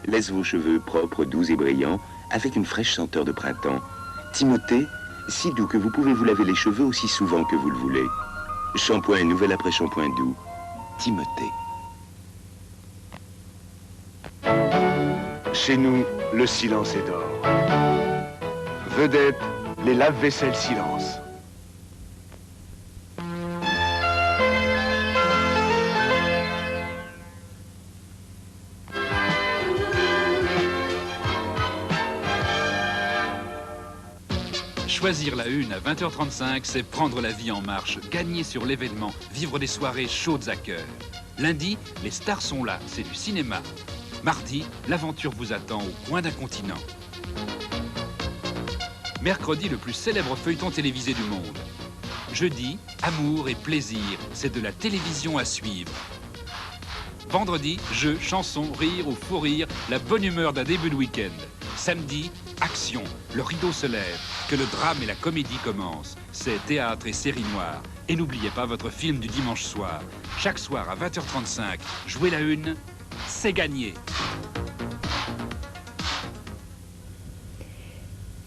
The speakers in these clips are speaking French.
laisse vos cheveux propres, doux et brillants, avec une fraîche senteur de printemps. Timothée, si doux que vous pouvez vous laver les cheveux aussi souvent que vous le voulez. Shampoing nouvel après shampoing doux. Timothée. Chez nous, le silence est d'or. Vedette, les lave-vaisselle silence. Choisir la une à 20h35, c'est prendre la vie en marche, gagner sur l'événement, vivre des soirées chaudes à cœur. Lundi, les stars sont là, c'est du cinéma. Mardi, l'aventure vous attend au coin d'un continent. Mercredi, le plus célèbre feuilleton télévisé du monde. Jeudi, amour et plaisir, c'est de la télévision à suivre. Vendredi, jeux, chansons, rire ou fou rire, la bonne humeur d'un début de week-end. Samedi, action, le rideau se lève, que le drame et la comédie commencent. C'est théâtre et série noire. Et n'oubliez pas votre film du dimanche soir. Chaque soir à 20h35, jouez la une, c'est gagné.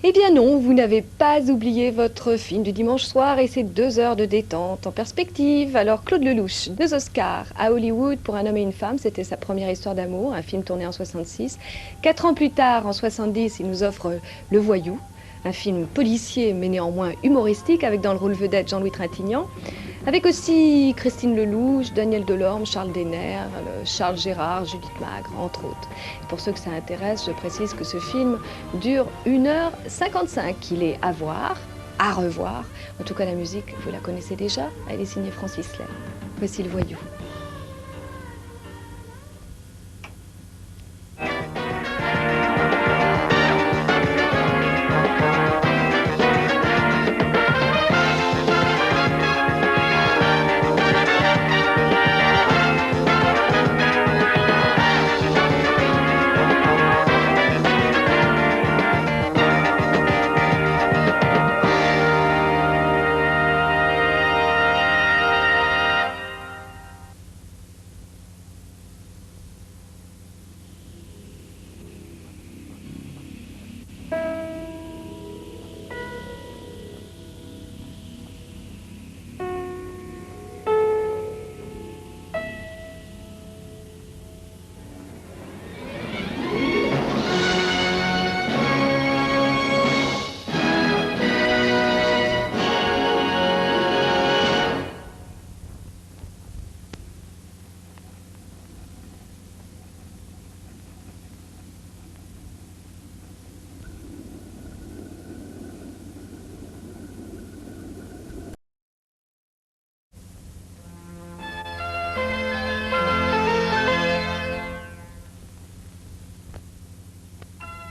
Eh bien non, vous n'avez pas oublié votre film du dimanche soir et ses 2 heures de détente en perspective. Alors Claude Lelouch, 2 Oscars à Hollywood pour Un homme et une femme, c'était sa première histoire d'amour, un film tourné en 66. 4 ans plus tard, en 70, il nous offre Le Voyou, un film policier mais néanmoins humoristique avec dans le rôle vedette Jean-Louis Trintignant. Avec aussi Christine Lelouch, Daniel Delorme, Charles Denner, Charles Gérard, Judith Magre, entre autres. Et pour ceux que ça intéresse, je précise que ce film dure 1h55. Il est à voir, à revoir. En tout cas, la musique, vous la connaissez déjà. Elle est signée Francis Lem. Voici Le Voyou.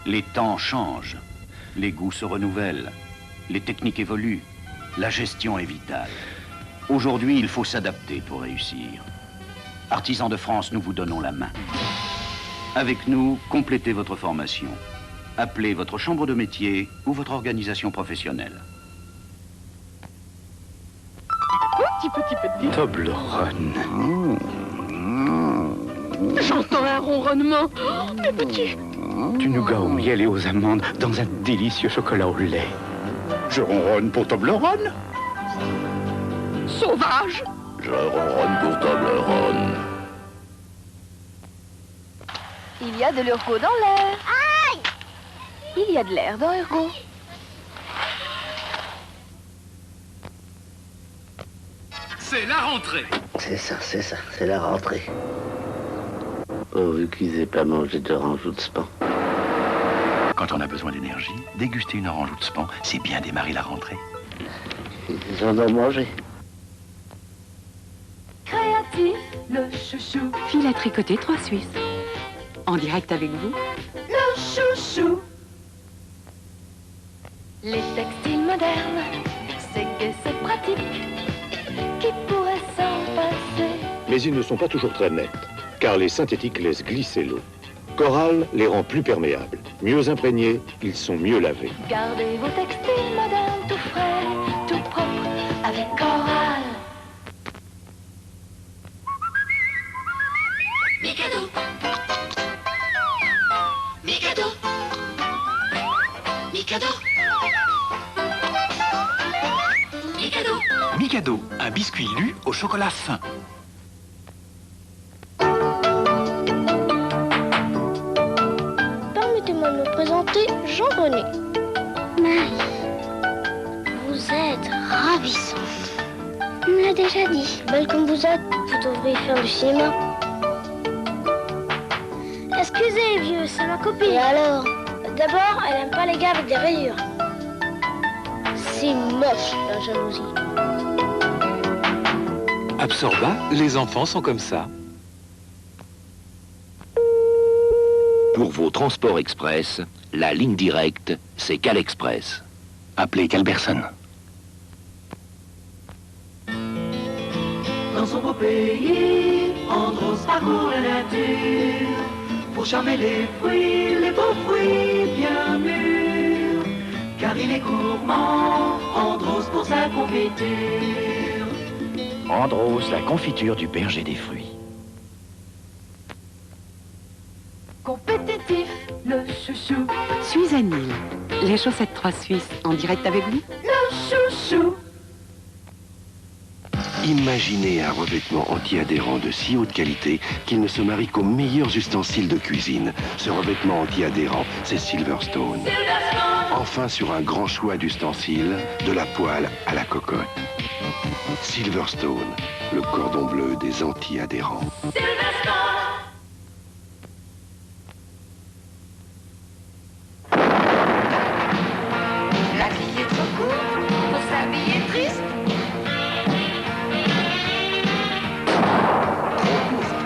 Les temps changent, les goûts se renouvellent, les techniques évoluent, la gestion est vitale. Aujourd'hui, il faut s'adapter pour réussir. Artisans de France, nous vous donnons la main. Avec nous, complétez votre formation. Appelez votre chambre de métier ou votre organisation professionnelle. Petit. Toblerone. J'entends un ronronnement. Mes petits. Du nougat au miel et aux amandes dans un délicieux chocolat au lait. Je ronronne pour Toblerone. Sauvage. Je ronronne pour Toblerone. Il y a de l'Urgo dans l'air. Aïe! Il y a de l'air dans Urgo. C'est la rentrée. C'est ça, c'est la rentrée. Oh, vu qu'ils aient pas mangé d'orange ou de span. Quand on a besoin d'énergie, déguster une orange ou de span, c'est bien démarrer la rentrée. Ils en ont mangé. Créatif, le chouchou. Fil à tricoter 3 Suisses. En direct avec vous. Le chouchou. Les textiles modernes, c'est gai, c'est pratique. Qui pourrait s'en passer? Mais ils ne sont pas toujours très nets, car les synthétiques laissent glisser l'eau. Coral les rend plus perméables. Mieux imprégnés, ils sont mieux lavés. Gardez vos textiles modernes tout frais, tout propre, avec Coral. Mikado. Mikado. Mikado, un biscuit lu au chocolat fin. Permettez-moi de me présenter Jean Bonnet. Marie, vous êtes ravissante. On me l'a déjà dit. Belle comme vous êtes, vous devriez faire du cinéma. Excusez, vieux, c'est ma copine. Et alors? D'abord, elle aime pas les gars avec des rayures. C'est moche, la jalousie. Absorba, les enfants sont comme ça. Pour vos transports express, la ligne directe, c'est Cal Express. Appelez Calberson. Dans son beau pays, Andros parcourt la nature pour charmer les beaux fruits bien mûrs. Car il est gourmand, Andros pour sa confiture. Andros, la confiture du berger des fruits. Compétitif, le chouchou. Suisanil, les chaussettes 3 Suisses, en direct avec vous. Le chouchou. Imaginez un revêtement anti-adhérent de si haute qualité qu'il ne se marie qu'aux meilleurs ustensiles de cuisine. Ce revêtement anti-adhérent, c'est Silverstone. Enfin sur un grand choix d'ustensiles, de la poêle à la cocotte. Silverstone, le cordon bleu des anti-adhérents. La vie est trop courte pour s'habiller triste.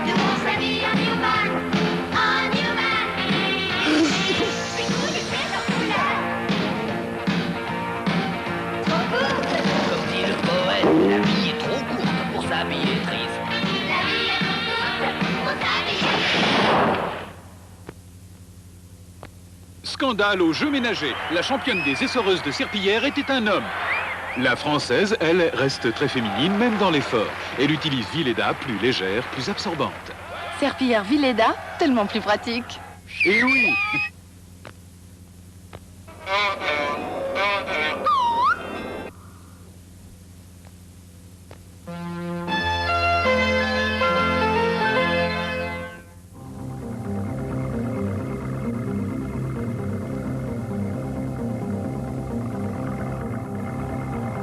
Nous s'habille en Newman, en Newman. Puis nous les faits en couleur. Trop courte. Comme dit le poète, la vie est trop courte pour s'habiller triste. La vie est trop courte pour s'habiller triste. Scandale aux Jeux ménagers. La championne des essoreuses de serpillière était un homme. La française, elle, reste très féminine, même dans l'effort. Elle utilise Villeda, plus légère, plus absorbante. Serpillière Villeda, tellement plus pratique. Et oui!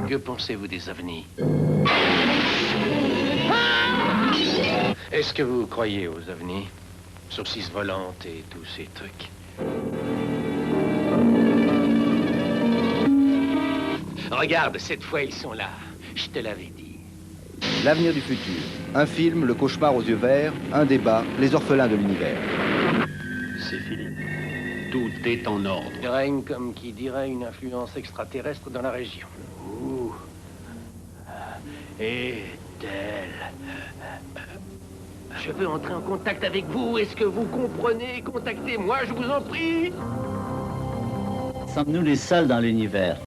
Que pensez-vous des ovnis? Est-ce que vous croyez aux ovnis? Saucisses volantes et tous ces trucs. Regarde, cette fois ils sont là. Je te l'avais dit. L'avenir du futur. Un film, Le cauchemar aux yeux verts. Un débat, Les orphelins de l'univers. C'est fini. Tout est en ordre. Il règne, comme qui dirait, une influence extraterrestre dans la région. Ouh. Est-elle? Je veux entrer en contact avec vous. Est-ce que vous comprenez? Contactez-moi, je vous en prie. Sommes-nous les seuls dans l'univers?